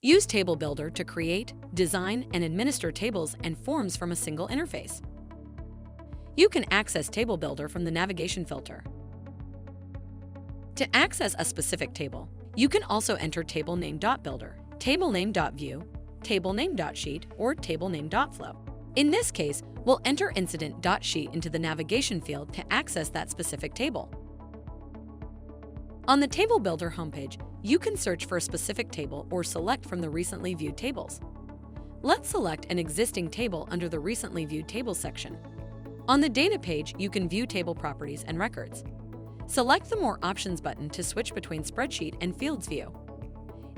Use Table Builder to create, design, and administer tables and forms from a single interface. You can access Table Builder from the navigation filter. To access a specific table, you can also enter table name.builder, table name.view, table name.sheet, or table name.flow. In this case, we'll enter incident.sheet into the navigation field to access that specific table. On the Table Builder homepage, you can search for a specific table or select from the recently viewed tables. Let's select an existing table under the recently viewed tables section. On the Data page, you can view table properties and records. Select the More Options button to switch between Spreadsheet and Fields View.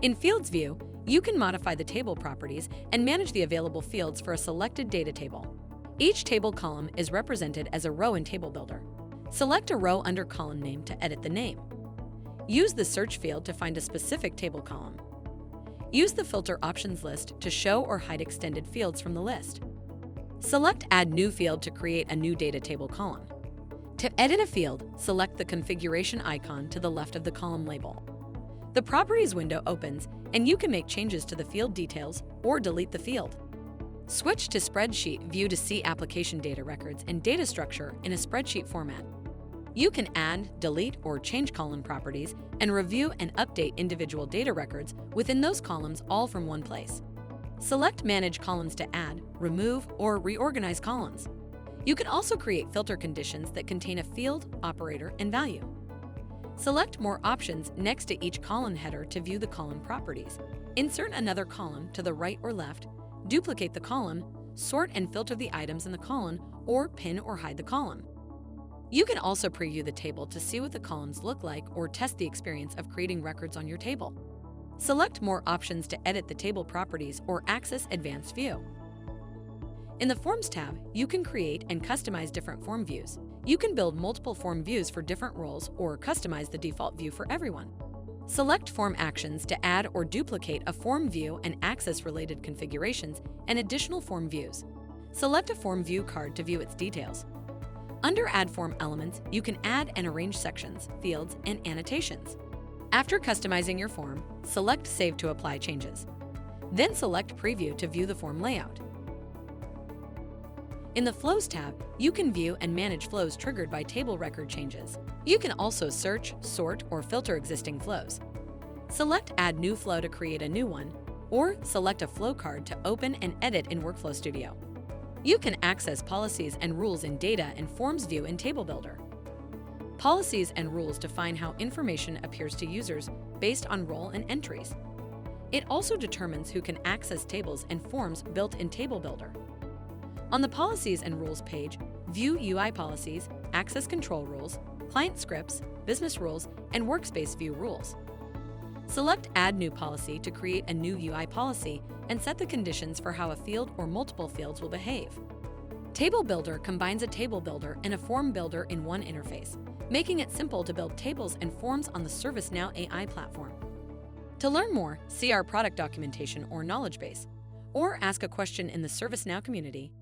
In Fields View, you can modify the table properties and manage the available fields for a selected data table. Each table column is represented as a row in Table Builder. Select a row under column name to edit the name. Use the search field to find a specific table column. Use the filter options list to show or hide extended fields from the list. Select Add New Field to create a new data table column. To edit a field, select the configuration icon to the left of the column label. The Properties window opens, and you can make changes to the field details or delete the field. Switch to Spreadsheet View to see application data records and data structure in a spreadsheet format. You can add, delete, or change column properties and review and update individual data records within those columns all from one place. Select Manage Columns to add, remove, or reorganize columns. You can also create filter conditions that contain a field, operator, and value. Select More Options next to each column header to view the column properties. Insert another column to the right or left, duplicate the column, sort and filter the items in the column, or pin or hide the column. You can also preview the table to see what the columns look like or test the experience of creating records on your table. Select More Options to edit the table properties or access Advanced View. In the Forms tab, you can create and customize different form views. You can build multiple form views for different roles or customize the default view for everyone. Select Form Actions to add or duplicate a form view and access related configurations and additional form views. Select a form view card to view its details. Under Add Form Elements, you can add and arrange sections, fields, and annotations. After customizing your form, select Save to apply changes. Then select Preview to view the form layout. In the Flows tab, you can view and manage flows triggered by table record changes. You can also search, sort, or filter existing flows. Select Add New Flow to create a new one, or select a flow card to open and edit in Workflow Studio. You can access policies and rules in Data and Forms view in Table Builder. Policies and rules define how information appears to users based on role and entries. It also determines who can access tables and forms built in Table Builder. On the Policies and Rules page, view UI policies, access control rules, client scripts, business rules, and workspace view rules. Select Add New Policy to create a new UI policy and set the conditions for how a field or multiple fields will behave. Table Builder combines a table builder and a form builder in one interface, making it simple to build tables and forms on the ServiceNow AI platform. To learn more, see our product documentation or knowledge base, or ask a question in the ServiceNow community.